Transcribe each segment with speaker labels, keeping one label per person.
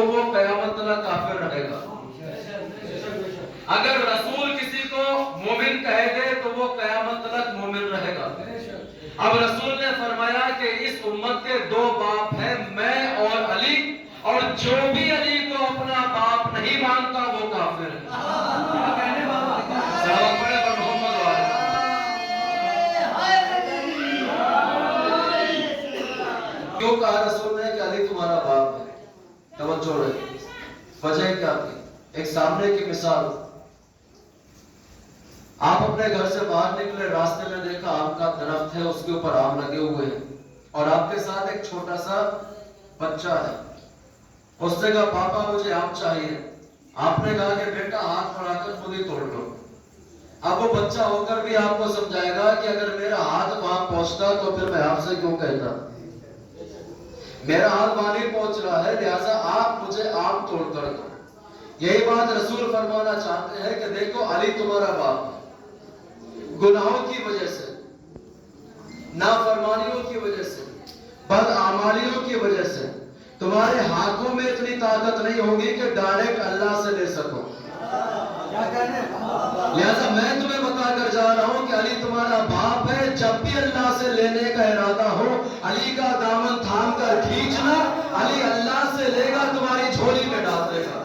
Speaker 1: وہ क़यामत तक काफिर रहेगा। अगर रसूल किसी को मोमिन कह दे तो वो क़यामत तक मोमिन रहेगा। अब रसूल ने फरमाया कि इस उम्मत के दो बाप हैं, मैं और अली, और जो भी अली को अपना बाप नहीं मानता वो काफिर है। क्यों कहा रसूल ने कि अली तुम्हारा बाप है? तवज्जो रहे, वजह क्या थी? एक सामने की मिसाल, आप अपने घर से बाहर निकले, रास्ते में देखा आम का दरख्त है, उसके ऊपर आम लगे हुए हैं, और आपके साथ एक छोटा सा बच्चा है। उसने कहा पापा मुझे आम चाहिए। आपने कहा कि बेटा हाथ बढ़ाकर खुद ही तोड़ लो। अब वो बच्चा होकर भी आपको समझाएगा कि अगर मेरा हाथ वहां पहुंचता तो फिर मैं आपसे क्यों कहता, मेरा हाथ वहां नहीं पहुंच रहा है, लिहाजा आप मुझे आम तोड़ कर दो। यही बात रसूल फरमाना चाहते हैं कि देखो अली तुम्हारा बाप है, गुनाहों की वजह से, नाफरमानियों की वजह से, बदआमालियों की वजह से तुम्हारे हाथों में इतनी ताकत नहीं होगी कि डायरेक्ट अल्लाह से ले सको। लिहाजा मैं तुम्हें बताकर जा रहा हूं कि अली तुम्हारा बाप है। जब भी अल्लाह से लेने का इरादा हो, अली का दामन थाम कर खींचना, अली अल्लाह से लेगा, तुम्हारी झोली में डाल देगा।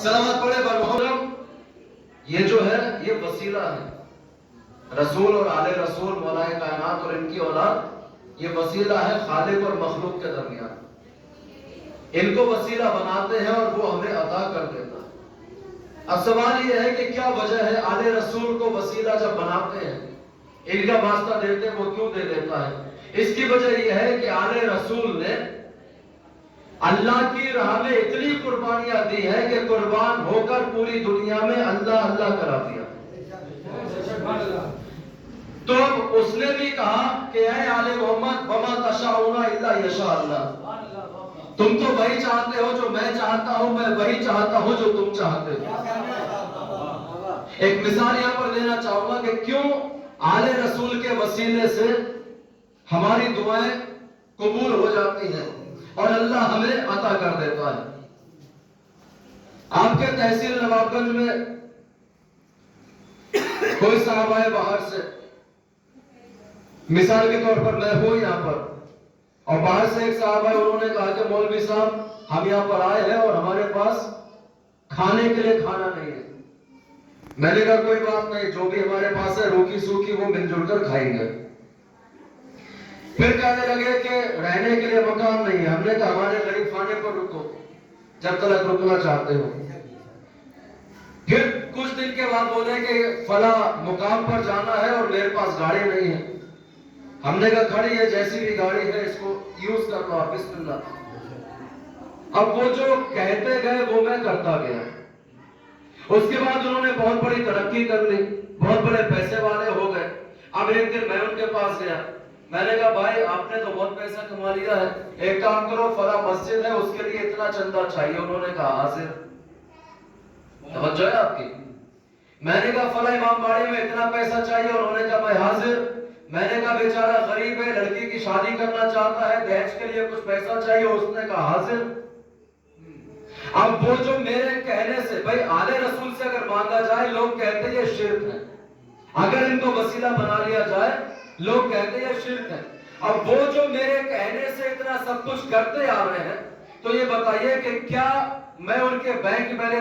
Speaker 1: सलावत पढ़े बरमोहरम। ये जो है ये वसीला है, रसूल और आले रसूल, मौलाए कायनात और इनकी औलाद, ये वसीला है खालिक और मखलूक के दरमियान। इनको वसीला बनाते हैं और वो हमें अता कर देता है। अब सवाल ये है कि क्या वजह है आले रसूल को वसीला जब बनाते हैं, इनका वास्ता देते हैं, वो क्यों दे देता है? इसकी वजह यह है कि आले रसूल ने अल्लाह की राह में इतनी कुर्बानियां दी है कि कुर्बान होकर पूरी दुनिया में अल्लाह अल्लाह करा दिया। तो उसने भी कहा कि ऐ आले मोहम्मद वमा तशाउना इल्ला यशा अल्लाह, तुम तो वही चाहते हो जो मैं चाहता हूं, मैं वही चाहता हूं जो तुम चाहते हो। एक मिसाल यहां पर देना चाहूंगा कि क्यों आले रसूल के वसीले से हमारी दुआएं कबूल हो जाती हैं और अल्लाह हमें अता कर देता है। आपके तहसील नवाबगंज में कोई साहब आए बाहर से, मिसाल के तौर पर मैं हूं यहां पर, और बाहर से एक साहब आए, उन्होंने कहा कि मौलवी साहब हम यहां पर आए हैं और हमारे पास खाने के लिए खाना नहीं है। मैंने कहा कोई बात नहीं, जो भी हमारे पास है रूखी सूखी वो मिलजुल कर खाएंगे। फिर कहने लगे कि रहने के लिए मकान नहीं है। हमने कहा हमारे गरीब खाने पर रुको जब तक रुकना चाहते हो। फिर कुछ दिन के बाद बोले कि फला मुकाम पर जाना है और मेरे पास गाड़ी नहीं है। हमने कहा खड़ी है, जैसी भी गाड़ी है इसको यूज कर लो, बिस्मिल्लाह। अब वो जो कहते गए वो मैं करता गया। उसके बाद उन्होंने बहुत बड़ी तरक्की कर ली, बहुत बड़े पैसे वाले हो गए। अब एक दिन मैं उनके पास गया, मैंने कहा भाई आपने तो बहुत पैसा कमा लिया है, एक काम करो फला मस्जिद है उसके लिए इतना चंदा चाहिए। उन्होंने कहा हाजिर। तवज्जो है आपकी? मैंने कहा फला इमाम बाड़ी में इतना पैसा चाहिए, उन्होंने कहा मैं हाजिर। मैंने कहा बेचारा गरीब है, लड़की की शादी करना चाहता है, दहेज के लिए कुछ पैसा चाहिए, उसने कहा हाजिर। अब वो जो मेरे कहने से, भाई आले रसूल से अगर मांगा जाए लोग कहते हैं ये शिर्क है, अगर इनको वसीला बना लिया जाए लोग कहते हैं ये शिर्क है। अब वो जो मेरे कहने से इतना सब कुछ करते आ रहे हैं, तो ये बताइए कि क्या मैं उनके बैंक बैलेंस